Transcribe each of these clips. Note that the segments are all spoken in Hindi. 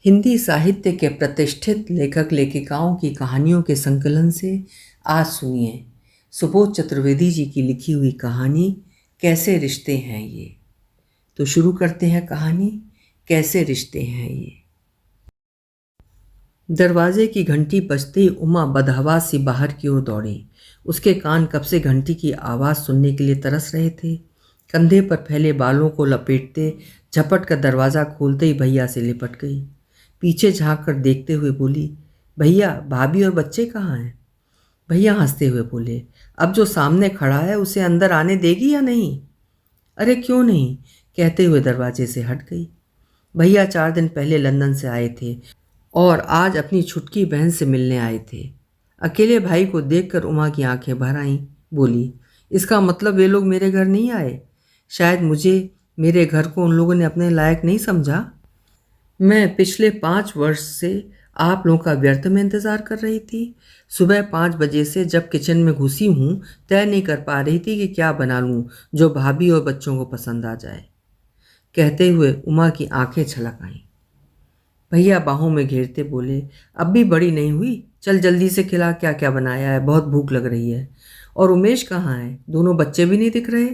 हिंदी साहित्य के प्रतिष्ठित लेखक लेखिकाओं की कहानियों के संकलन से आज सुनिए सुबोध चतुर्वेदी जी की लिखी हुई कहानी कैसे रिश्ते हैं ये। तो शुरू करते हैं कहानी कैसे रिश्ते हैं ये। दरवाजे की घंटी बजते ही उमा बदहवास सी बाहर की ओर दौड़ी। उसके कान कब से घंटी की आवाज़ सुनने के लिए तरस रहे थे। कंधे पर फैले बालों को लपेटते झपट कर दरवाज़ा खोलते ही भैया से लिपट गई। पीछे झांक कर देखते हुए बोली, भैया भाभी और बच्चे कहाँ हैं? भैया हंसते हुए बोले, अब जो सामने खड़ा है उसे अंदर आने देगी या नहीं? अरे क्यों नहीं, कहते हुए दरवाजे से हट गई। भैया 4 दिन पहले लंदन से आए थे और आज अपनी छुटकी बहन से मिलने आए थे। अकेले भाई को देखकर उमा की आंखें भर आईं। बोली, इसका मतलब वे लोग मेरे घर नहीं आए? शायद मुझे, मेरे घर को उन लोगों ने अपने लायक नहीं समझा। मैं पिछले 5 वर्ष से आप लोगों का व्यर्थ में इंतज़ार कर रही थी। सुबह 5 बजे से जब किचन में घुसी हूँ तय नहीं कर पा रही थी कि क्या बना लूँ जो भाभी और बच्चों को पसंद आ जाए। कहते हुए उमा की आंखें छलक आईं। भैया बाहों में घेरते बोले, अब भी बड़ी नहीं हुई, चल जल्दी से खिला, क्या क्या बनाया है, बहुत भूख लग रही है। और उमेश कहाँ है? दोनों बच्चे भी नहीं दिख रहे।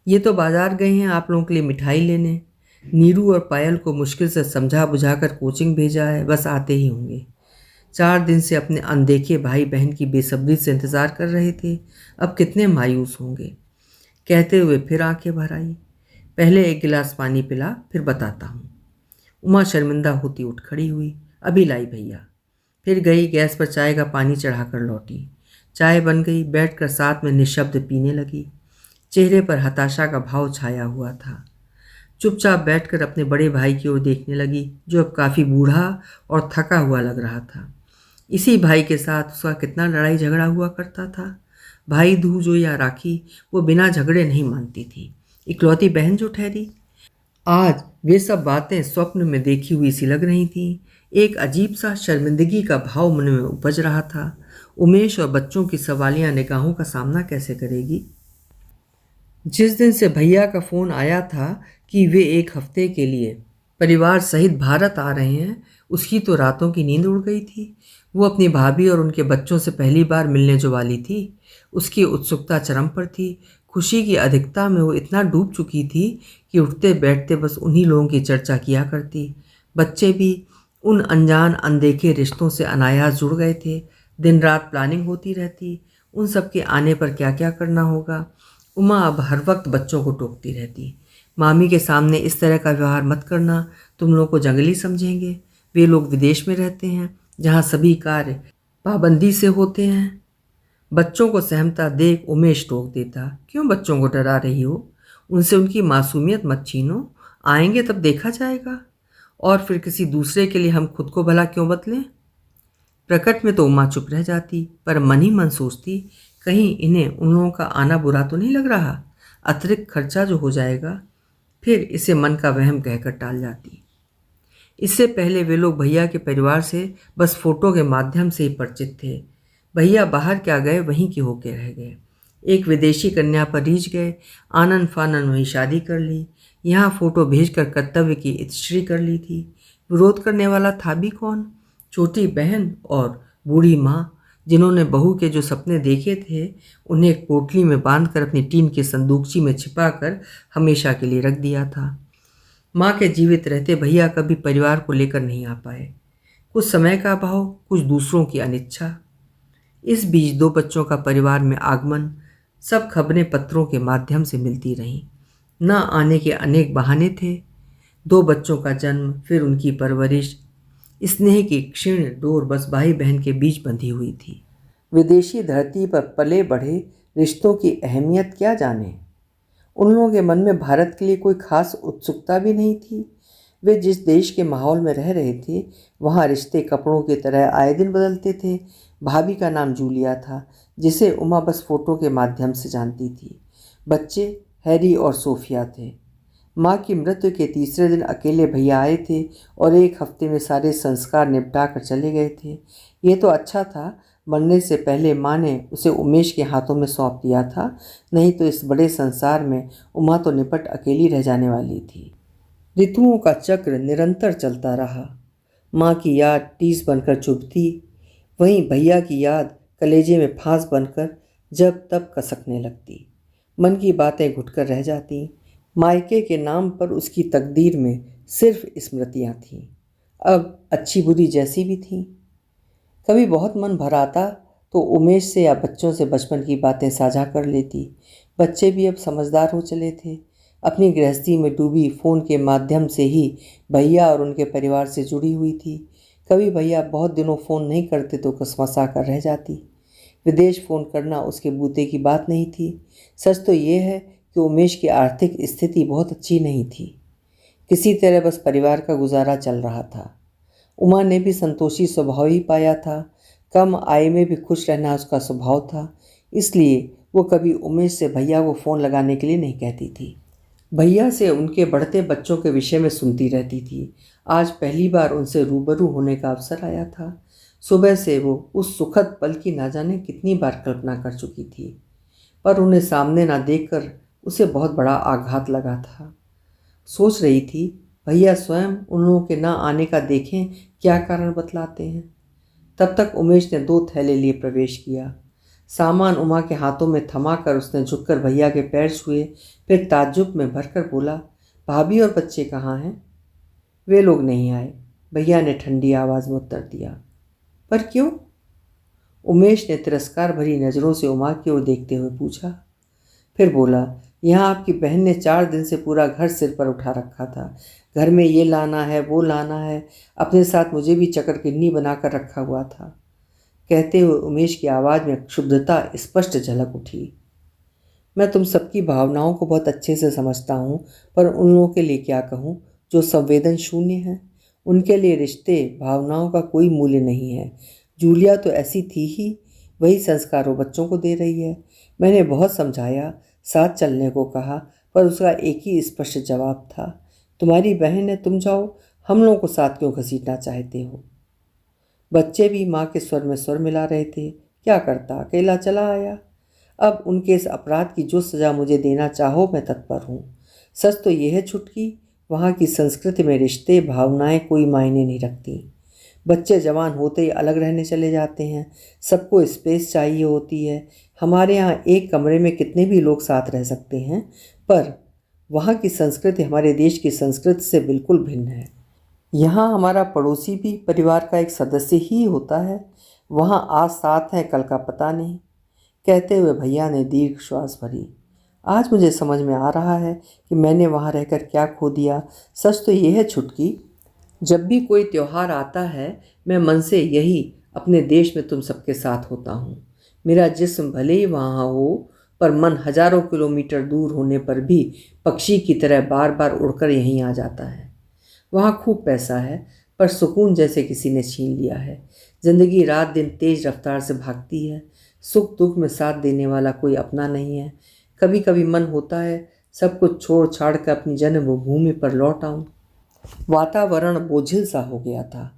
ये तो बाजार गए हैं आप लोगों के लिए मिठाई लेने। नीरू और पायल को मुश्किल से समझा बुझाकर कोचिंग भेजा है, बस आते ही होंगे। 4 दिन से अपने अनदेखे भाई बहन की बेसब्री से इंतज़ार कर रहे थे, अब कितने मायूस होंगे। कहते हुए फिर आंखें भर आई। पहले एक गिलास पानी पिला, फिर बताता हूँ। उमा शर्मिंदा होती उठ खड़ी हुई। अभी लाई भैया। फिर गई गैस पर चाय का पानी चढ़ाकर लौटी। चाय बन गई, बैठकर साथ में निःशब्द पीने लगी। चेहरे पर हताशा का भाव छाया हुआ था। चुपचाप बैठकर अपने बड़े भाई की ओर देखने लगी, जो अब काफ़ी बूढ़ा और थका हुआ लग रहा था। इसी भाई के साथ उसका कितना लड़ाई झगड़ा हुआ करता था। भाई दूज या राखी, वो बिना झगड़े नहीं मानती थी, इकलौती बहन जो ठहरी। आज वे सब बातें स्वप्न में देखी हुई सी लग रही थीं। एक अजीब सा शर्मिंदगी का भाव मन में उपज रहा था। उमेश और बच्चों की सवालिया निगाहों का सामना कैसे करेगी? जिस दिन से भैया का फ़ोन आया था कि वे 1 हफ्ते के लिए परिवार सहित भारत आ रहे हैं, उसकी तो रातों की नींद उड़ गई थी। वो अपनी भाभी और उनके बच्चों से पहली बार मिलने जो वाली थी, उसकी उत्सुकता चरम पर थी। खुशी की अधिकता में वो इतना डूब चुकी थी कि उठते बैठते बस उन्हीं लोगों की चर्चा किया करती। बच्चे भी उन अनजान अनदेखे रिश्तों से अनायास जुड़ गए थे। दिन रात प्लानिंग होती रहती, उन सब के आने पर क्या क्या करना होगा। उमा अब हर वक्त बच्चों को टोकती रहती, मामी के सामने इस तरह का व्यवहार मत करना, तुम लोगों को जंगली समझेंगे। वे लोग विदेश में रहते हैं जहाँ सभी कार्य पाबंदी से होते हैं। बच्चों को सहमता देख उमेश टोक देता, क्यों बच्चों को डरा रही हो? उनसे उनकी मासूमियत मत छीनो, आएंगे तब देखा जाएगा। और फिर किसी दूसरे के लिए हम खुद को भला क्यों बदलें? प्रकट में तो उमा चुप रह जाती, पर मन ही मन सोचती, कहीं इन्हें उन लोगों का आना बुरा तो नहीं लग रहा। अतिरिक्त खर्चा जो हो जाएगा। फिर इसे मन का वहम कहकर टाल जाती। इससे पहले वे लोग भैया के परिवार से बस फोटो के माध्यम से ही परिचित थे। भैया बाहर क्या गए वहीं के होके रह गए। एक विदेशी कन्या पर रीझ गए, आनन फानन वहीं शादी कर ली। यहाँ फोटो भेजकर कर्तव्य की इतिश्री कर ली थी। विरोध करने वाला था भी कौन? छोटी बहन और बूढ़ी माँ, जिन्होंने बहू के जो सपने देखे थे उन्हें एक पोटली में बांधकर अपनी टीन की संदूकची में छिपाकर हमेशा के लिए रख दिया था। माँ के जीवित रहते भैया कभी परिवार को लेकर नहीं आ पाए। कुछ समय का अभाव, कुछ दूसरों की अनिच्छा। इस बीच 2 बच्चों का परिवार में आगमन सब खबरें पत्रों के माध्यम से मिलती रहीं। न आने के अनेक बहाने थे। 2 बच्चों का जन्म, फिर उनकी परवरिश, स्नेह की क्षीण डोर बस भाई बहन के बीच बंधी हुई थी। विदेशी धरती पर पले बढ़े रिश्तों की अहमियत क्या जाने। उन लोगों के मन में भारत के लिए कोई खास उत्सुकता भी नहीं थी। वे जिस देश के माहौल में रह रहे थे वहाँ रिश्ते कपड़ों की तरह आए दिन बदलते थे। भाभी का नाम जूलिया था, जिसे उमा बस फोटो के माध्यम से जानती थी। बच्चे हैरी और सोफिया थे। माँ की मृत्यु के तीसरे दिन अकेले भैया आए थे और 1 हफ्ते में सारे संस्कार निपटा कर चले गए थे। ये तो अच्छा था, मरने से पहले माँ ने उसे उमेश के हाथों में सौंप दिया था, नहीं तो इस बड़े संसार में उमा तो निपट अकेली रह जाने वाली थी। ऋतुओं का चक्र निरंतर चलता रहा। माँ की याद टीस बनकर चुभती, वहीं भैया की याद कलेजे में फांस बनकर जब तब कसकने लगती। मन की बातें घुटकर रह जाती। मायके के नाम पर उसकी तकदीर में सिर्फ स्मृतियाँ थीं, अब अच्छी बुरी जैसी भी थीं। कभी बहुत मन भर आता तो उमेश से या बच्चों से बचपन की बातें साझा कर लेती। बच्चे भी अब समझदार हो चले थे। अपनी गृहस्थी में डूबी फ़ोन के माध्यम से ही भैया और उनके परिवार से जुड़ी हुई थी। कभी भैया बहुत दिनों फ़ोन नहीं करते तो कसमसा कर रह जाती। विदेश फ़ोन करना उसके बूते की बात नहीं थी। सच तो ये है कि उमेश की आर्थिक स्थिति बहुत अच्छी नहीं थी। किसी तरह बस परिवार का गुजारा चल रहा था। उमा ने भी संतोषी स्वभाव ही पाया था। कम आय में भी खुश रहना उसका स्वभाव था। इसलिए वो कभी उमेश से भैया को फ़ोन लगाने के लिए नहीं कहती थी। भैया से उनके बढ़ते बच्चों के विषय में सुनती रहती थी। आज पहली बार उनसे रूबरू होने का अवसर आया था। सुबह से वो उस सुखद पल की ना जाने कितनी बार कल्पना कर चुकी थी, पर उन्हें सामने ना देखकर उसे बहुत बड़ा आघात लगा था। सोच रही थी भैया स्वयं उन लोगों के ना आने का देखें, क्या कारण बतलाते हैं। तब तक उमेश ने 2 थैले लिए प्रवेश किया। सामान उमा के हाथों में थमा कर उसने झुककर भैया के पैर छुए, फिर ताज्जुब में भरकर बोला, भाभी और बच्चे कहाँ हैं? वे लोग नहीं आए, भैया ने ठंडी आवाज़ में उत्तर दिया। पर क्यों? उमेश ने तिरस्कार भरी नज़रों से उमा की ओर देखते हुए पूछा। फिर बोला, यहाँ आपकी बहन ने 4 दिन से पूरा घर सिर पर उठा रखा था। घर में ये लाना है वो लाना है, अपने साथ मुझे भी चकरकिन्नी बनाकर रखा हुआ था। कहते हुए उमेश की आवाज़ में क्षुब्धता स्पष्ट झलक उठी। मैं तुम सबकी भावनाओं को बहुत अच्छे से समझता हूँ, पर उन लोगों के लिए क्या कहूँ जो संवेदन शून्य हैं। उनके लिए रिश्ते भावनाओं का कोई मूल्य नहीं है। जूलिया तो ऐसी थी ही, वही संस्कार वो बच्चों को दे रही है। मैंने बहुत समझाया, साथ चलने को कहा, पर उसका एक ही स्पष्ट जवाब था, तुम्हारी बहन है, तुम जाओ, हम लोगों को साथ क्यों घसीटना चाहते हो। बच्चे भी माँ के स्वर में स्वर मिला रहे थे। क्या करता, अकेला चला आया। अब उनके इस अपराध की जो सज़ा मुझे देना चाहो मैं तत्पर हूँ। सच तो यह है छुटकी, वहाँ की संस्कृति में रिश्ते भावनाएं कोई मायने नहीं रखती। बच्चे जवान होते ही अलग रहने चले जाते हैं, सबको स्पेस चाहिए होती है। हमारे यहाँ एक कमरे में कितने भी लोग साथ रह सकते हैं, पर वहाँ की संस्कृति हमारे देश की संस्कृति से बिल्कुल भिन्न है। यहाँ हमारा पड़ोसी भी परिवार का एक सदस्य ही होता है, वहाँ आज साथ है कल का पता नहीं। कहते हुए भैया ने दीर्घ श्वास भरी। आज मुझे समझ में आ रहा है कि मैंने वहाँ रहकर क्या खो दिया। सच तो यह है छुटकी, जब भी कोई त्यौहार आता है मैं मन से यही अपने देश में तुम सबके साथ होता हूँ। मेरा जिस्म भले ही वहाँ हो, पर मन हजारों किलोमीटर दूर होने पर भी पक्षी की तरह बार बार उड़कर यहीं आ जाता है। वहाँ खूब पैसा है, पर सुकून जैसे किसी ने छीन लिया है। जिंदगी रात दिन तेज रफ्तार से भागती है, सुख दुख में साथ देने वाला कोई अपना नहीं है। कभी कभी मन होता है सब कुछ छोड़ छाड़ कर अपनी जन्मभूमि पर लौट आऊं। वातावरण बोझिल सा हो गया था।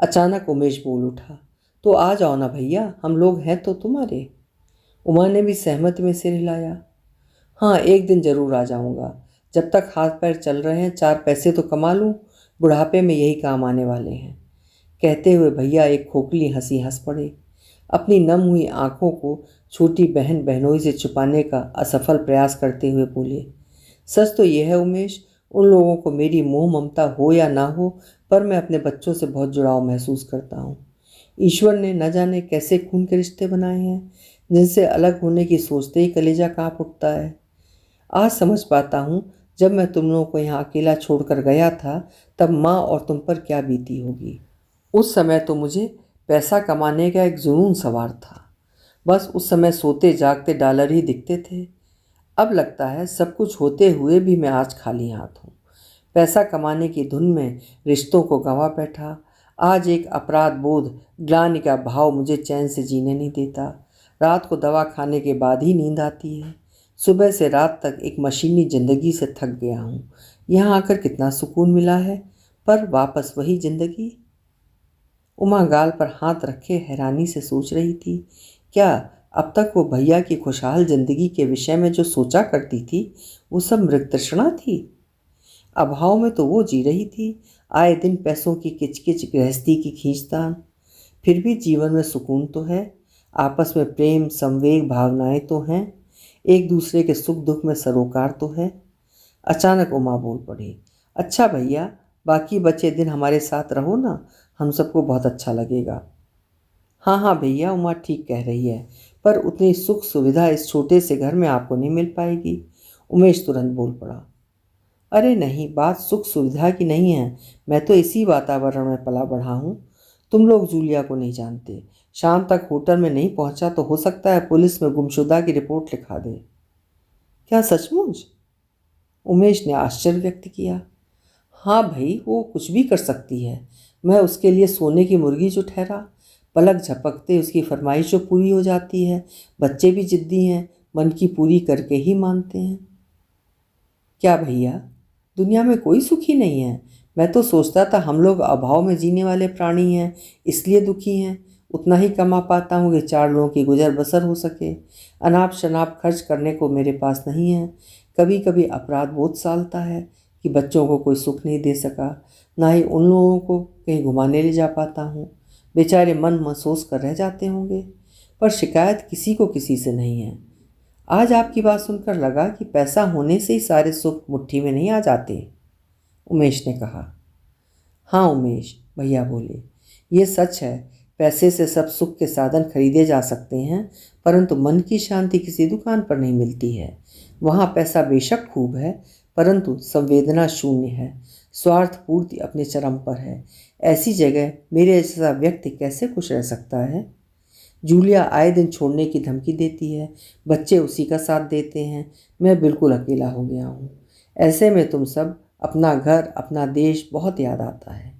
अचानक उमेश बोल उठा, तो आ जाओ ना भैया, हम लोग हैं तो तुम्हारे। उमा ने भी सहमति में सिर हिलाया। हाँ, एक दिन जरूर आ जाऊंगा। जब तक हाथ पैर चल रहे हैं 4 पैसे तो कमा लूँ, बुढ़ापे में यही काम आने वाले हैं। कहते हुए भैया एक खोखली हंसी हंस पड़े। अपनी नम हुई आंखों को छोटी बहन बहनोई से छुपाने का असफल प्रयास करते हुए बोले, सच तो यह है उमेश, उन लोगों को मेरी मोह ममता हो या ना हो, पर मैं अपने बच्चों से बहुत जुड़ाव महसूस करता हूँ। ईश्वर ने न जाने कैसे खून के रिश्ते बनाए हैं, जिनसे अलग होने की सोचते ही कलेजा काँप उठता है। आज समझ पाता हूँ, जब मैं तुम लोगों को यहाँ अकेला छोड़कर गया था तब माँ और तुम पर क्या बीती होगी। उस समय तो मुझे पैसा कमाने का एक जुनून सवार था। बस उस समय सोते जागते डॉलर ही दिखते थे। अब लगता है सब कुछ होते हुए भी मैं आज खाली हाथ हूँ। पैसा कमाने की धुन में रिश्तों को गंवा बैठा। आज एक अपराध बोध, ग्लानि का भाव मुझे चैन से जीने नहीं देता। रात को दवा खाने के बाद ही नींद आती है। सुबह से रात तक एक मशीनी ज़िंदगी से थक गया हूँ। यहाँ आकर कितना सुकून मिला है, पर वापस वही ज़िंदगी। उमा गाल पर हाथ रखे हैरानी से सोच रही थी, क्या अब तक वो भैया की खुशहाल जिंदगी के विषय में जो सोचा करती थी वो सब मृगतृष्णा थी? अभाव में तो वो जी रही थी, आए दिन पैसों की किचकिच, गृहस्थी की खींचतान। फिर भी जीवन में सुकून तो है, आपस में प्रेम, संवेग, भावनाएं तो हैं, एक दूसरे के सुख दुख में सरोकार तो है। अचानक उमा बोल पड़ी, अच्छा भैया, बाकी बचे दिन हमारे साथ रहो ना, हम सबको बहुत अच्छा लगेगा। हाँ हाँ भैया, उमा ठीक कह रही है, पर उतनी सुख सुविधा इस छोटे से घर में आपको नहीं मिल पाएगी। उमेश तुरंत बोल पड़ा, अरे नहीं, बात सुख सुविधा की नहीं है, मैं तो इसी वातावरण में पला बढ़ा हूँ। तुम लोग जूलिया को नहीं जानते, शाम तक होटल में नहीं पहुंचा तो हो सकता है पुलिस में गुमशुदा की रिपोर्ट लिखा दे। क्या सचमुच? उमेश ने आश्चर्य व्यक्त किया। हाँ भाई, वो कुछ भी कर सकती है। मैं उसके लिए सोने की मुर्गी जो ठहरा, पलक झपकते उसकी फरमाइश जो पूरी हो जाती है। बच्चे भी जिद्दी हैं, मन की पूरी करके ही मानते हैं। क्या भैया, दुनिया में कोई सुखी नहीं है? मैं तो सोचता था हम लोग अभाव में जीने वाले प्राणी हैं, इसलिए दुखी हैं। उतना ही कमा पाता हूँ कि 4 लोगों की गुजर बसर हो सके। अनाप शनाप खर्च करने को मेरे पास नहीं है। कभी कभी अपराध बोध सालता है कि बच्चों को कोई सुख नहीं दे सका, ना ही उन लोगों को कहीं घुमाने ले जा पाता हूँ। बेचारे मन महसूस कर रह जाते होंगे, पर शिकायत किसी को किसी से नहीं है। आज आपकी बात सुनकर लगा कि पैसा होने से ही सारे सुख मुट्ठी में नहीं आ जाते। उमेश ने कहा। हाँ उमेश, भैया बोले, ये सच है, पैसे से सब सुख के साधन खरीदे जा सकते हैं, परंतु मन की शांति किसी दुकान पर नहीं मिलती है। वहाँ पैसा बेशक खूब है, परंतु संवेदना शून्य है, स्वार्थ पूर्ति अपने चरम पर है। ऐसी जगह मेरे जैसा व्यक्ति कैसे खुश रह सकता है? जूलिया आए दिन छोड़ने की धमकी देती है, बच्चे उसी का साथ देते हैं, मैं बिल्कुल अकेला हो गया हूँ। ऐसे में तुम सब, अपना घर, अपना देश बहुत याद आता है।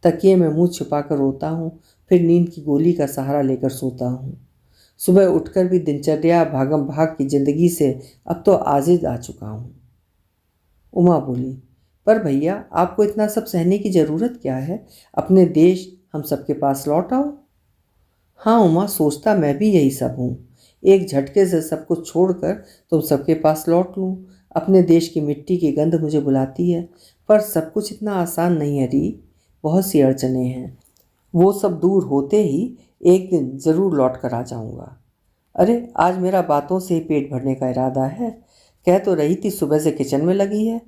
तकिए में मुंह छुपाकर रोता हूँ, फिर नींद की गोली का सहारा लेकर सोता हूँ। सुबह उठकर भी दिनचर्या भागम भाग की जिंदगी से अब तो आजिज आ चुका हूँ। उमा बोली, पर भैया, आपको इतना सब सहने की ज़रूरत क्या है? अपने देश, हम सबके पास लौट आओ। हाँ उमा, सोचता मैं भी यही सब हूँ, एक झटके से सब कुछ छोड़कर तुम सबके पास लौट लूँ। अपने देश की मिट्टी की गंध मुझे बुलाती है, पर सब कुछ इतना आसान नहीं है री, बहुत सी अड़चने हैं। वो सब दूर होते ही एक दिन ज़रूर लौट कर आ जाऊँगा। अरे, आज मेरा बातों से ही पेट भरने का इरादा है। कह तो रही थी सुबह से किचन में लगी है।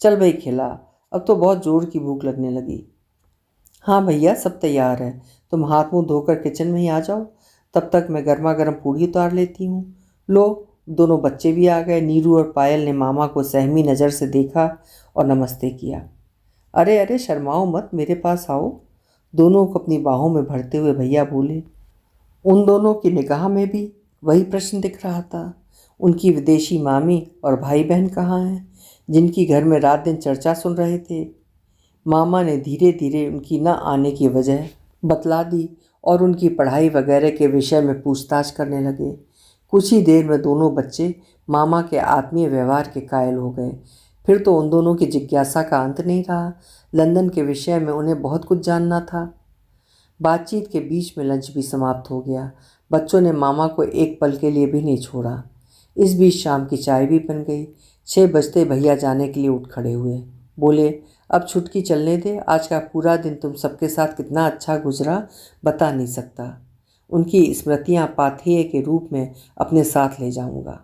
चल भाई खिला, अब तो बहुत जोर की भूख लगने लगी। हाँ भैया, सब तैयार है, तुम हाथ मुंह धोकर किचन में ही आ जाओ, तब तक मैं गर्मा गर्म पूड़ी उतार लेती हूँ। लो, दोनों बच्चे भी आ गए। नीरू और पायल ने मामा को सहमी नज़र से देखा और नमस्ते किया। अरे अरे, शर्माओ मत, मेरे पास आओ। दोनों को अपनी बाहों में भरते हुए भैया बोले। उन दोनों की निगाह में भी वही प्रश्न दिख रहा था, उनकी विदेशी मामी और भाई बहन कहाँ हैं, जिनकी घर में रात दिन चर्चा सुन रहे थे। मामा ने धीरे धीरे उनकी न आने की वजह बतला दी और उनकी पढ़ाई वगैरह के विषय में पूछताछ करने लगे। कुछ ही देर में दोनों बच्चे मामा के आत्मीय व्यवहार के कायल हो गए। फिर तो उन दोनों की जिज्ञासा का अंत नहीं रहा। लंदन के विषय में उन्हें बहुत कुछ जानना था। बातचीत के बीच में लंच भी समाप्त हो गया। बच्चों ने मामा को एक पल के लिए भी नहीं छोड़ा। इस बीच शाम की चाय भी बन गई। 6 बजते भैया जाने के लिए उठ खड़े हुए। बोले, अब छुटकी चलने दे, आज का पूरा दिन तुम सबके साथ कितना अच्छा गुजरा, बता नहीं सकता। उनकी स्मृतियाँ पाथेय के रूप में अपने साथ ले जाऊंगा।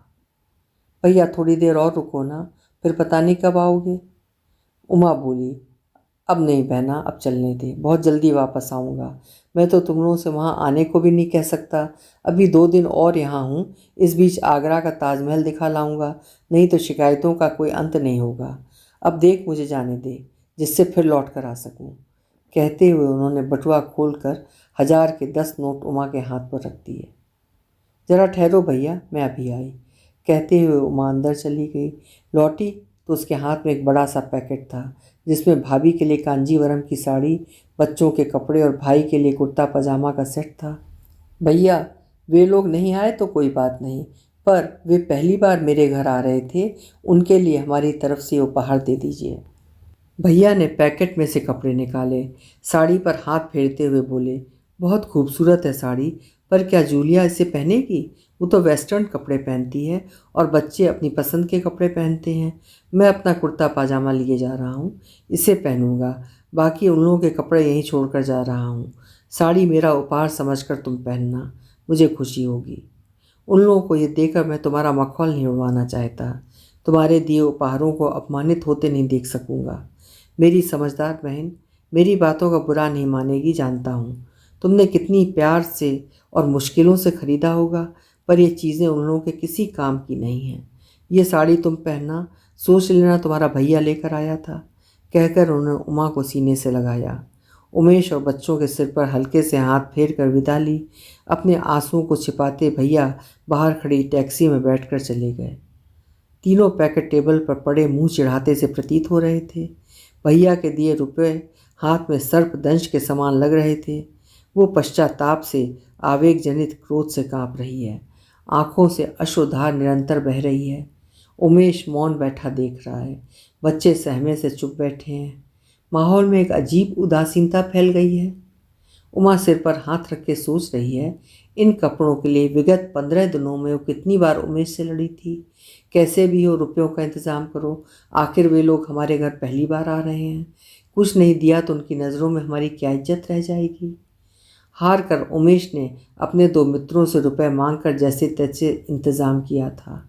भैया थोड़ी देर और रुको ना, फिर पता नहीं कब आओगे। उमा बोली, अब नहीं बहना, अब चलने दे, बहुत जल्दी वापस आऊँगा। मैं तो तुम लोगों से वहाँ आने को भी नहीं कह सकता। अभी 2 दिन और यहाँ हूँ, इस बीच आगरा का ताजमहल दिखा लाऊंगा, नहीं तो शिकायतों का कोई अंत नहीं होगा। अब देख, मुझे जाने दे, जिससे फिर लौट कर आ सकूँ। कहते हुए उन्होंने बटुआ खोलकर 1000 के 10 नोट उमा के हाथ पर रख दिए। जरा ठहरो भैया, मैं अभी आई, कहते हुए उमा अंदर चली गई। लौटी तो उसके हाथ में एक बड़ा सा पैकेट था, जिसमें भाभी के लिए कांजीवरम की साड़ी, बच्चों के कपड़े और भाई के लिए कुर्ता पजामा का सेट था। भैया, वे लोग नहीं आए तो कोई बात नहीं, पर वे पहली बार मेरे घर आ रहे थे, उनके लिए हमारी तरफ से उपहार दे दीजिए। भैया ने पैकेट में से कपड़े निकाले, साड़ी पर हाथ फेरते हुए बोले, बहुत खूबसूरत है साड़ी, पर क्या जूलिया इसे पहनेगी? वो तो वेस्टर्न कपड़े पहनती है और बच्चे अपनी पसंद के कपड़े पहनते हैं। मैं अपना कुर्ता पाजामा लिए जा रहा हूँ, इसे पहनूंगा। बाकी उन लोगों के कपड़े यहीं छोड़कर जा रहा हूँ। साड़ी मेरा उपहार समझकर तुम पहनना, मुझे खुशी होगी। उन लोगों को ये देकर मैं तुम्हारा मखौल नहीं उड़वाना चाहता। तुम्हारे दिए उपहारों को अपमानित होते नहीं देख सकूंगा। मेरी समझदार बहन मेरी बातों का बुरा नहीं मानेगी, जानता हूँ। तुमने कितनी प्यार से और मुश्किलों से खरीदा होगा, पर ये चीज़ें उन लोगों के किसी काम की नहीं हैं। ये साड़ी तुम पहनना, सोच लेना तुम्हारा भैया लेकर आया था, कहकर उन्होंने उमा को सीने से लगाया। उमेश और बच्चों के सिर पर हल्के से हाथ फेर कर विदा ली। अपने आंसुओं को छिपाते भैया बाहर खड़ी टैक्सी में बैठकर चले गए। तीनों पैकेट टेबल पर पड़े मुंह चिढ़ाते से प्रतीत हो रहे थे। भैया के दिए रुपए हाथ में सर्प दंश के समान लग रहे थे। वो पश्चाताप से, आवेग जनित क्रोध से कांप रही है। आंखों से अश्रुधार निरंतर बह रही है। उमेश मौन बैठा देख रहा है। बच्चे सहमे से चुप बैठे हैं। माहौल में एक अजीब उदासीनता फैल गई है। उमा सिर पर हाथ रख के सोच रही है, इन कपड़ों के लिए विगत 15 दिनों में वो कितनी बार उमेश से लड़ी थी। कैसे भी हो रुपयों का इंतज़ाम करो, आखिर वे लोग हमारे घर पहली बार आ रहे हैं। कुछ नहीं दिया तो उनकी नज़रों में हमारी क्या इज्जत रह जाएगी। हार कर उमेश ने अपने 2 मित्रों से रुपए मांगकर जैसे तैसे इंतज़ाम किया था।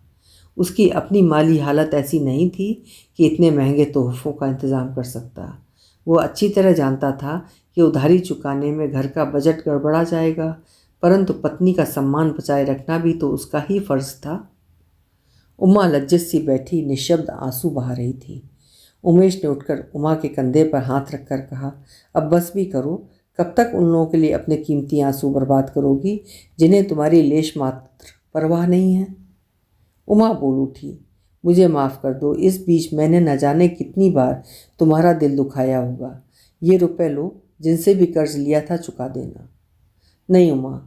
उसकी अपनी माली हालत ऐसी नहीं थी कि इतने महंगे तोहफ़ों का इंतज़ाम कर सकता। वो अच्छी तरह जानता था कि उधारी चुकाने में घर का बजट गड़बड़ा जाएगा, परंतु पत्नी का सम्मान बचाए रखना भी तो उसका ही फर्ज था। उमा लज्जित सी बैठी निःशब्द आंसू बहा रही थी। उमेश ने उठकर उमा के कंधे पर हाथ रखकर कहा, अब बस भी करो। कब तक उन लोगों के लिए अपने कीमती आंसू बर्बाद करोगी जिन्हें तुम्हारी लेश मात्र परवाह नहीं है? उमा बोल उठी, मुझे माफ़ कर दो। इस बीच मैंने न जाने कितनी बार तुम्हारा दिल दुखाया होगा। ये रुपए लो, जिनसे भी कर्ज लिया था चुका देना। नहीं उमा,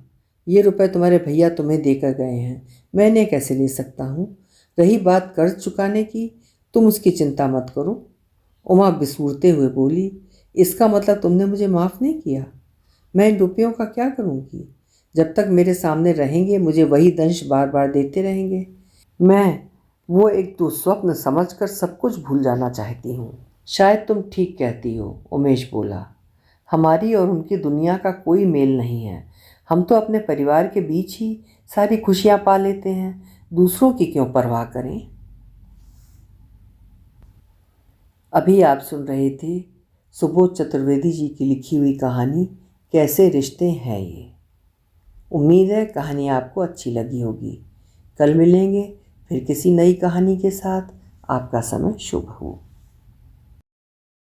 ये रुपए तुम्हारे भैया तुम्हें देकर गए हैं, मैं इन्हें कैसे ले सकता हूँ। रही बात कर्ज चुकाने की, तुम उसकी चिंता मत करो। उमा बिसूरते हुए बोली, इसका मतलब तुमने मुझे माफ़ नहीं किया? मैं इन रुपयों का क्या करूँगी? जब तक मेरे सामने रहेंगे मुझे वही दंश बार बार देते रहेंगे। मैं वो एक दुस्वप्न समझकर सब कुछ भूल जाना चाहती हूँ। शायद तुम ठीक कहती हो, उमेश बोला। हमारी और उनकी दुनिया का कोई मेल नहीं है। हम तो अपने परिवार के बीच ही सारी खुशियाँ पा लेते हैं, दूसरों की क्यों परवाह करें। अभी आप सुन रहे थे सुबोध चतुर्वेदी जी की लिखी हुई कहानी कैसे रिश्ते हैं ये। उम्मीद है कहानी आपको अच्छी लगी होगी। कल मिलेंगे फिर किसी नई कहानी के साथ। आपका समय शुभ हो।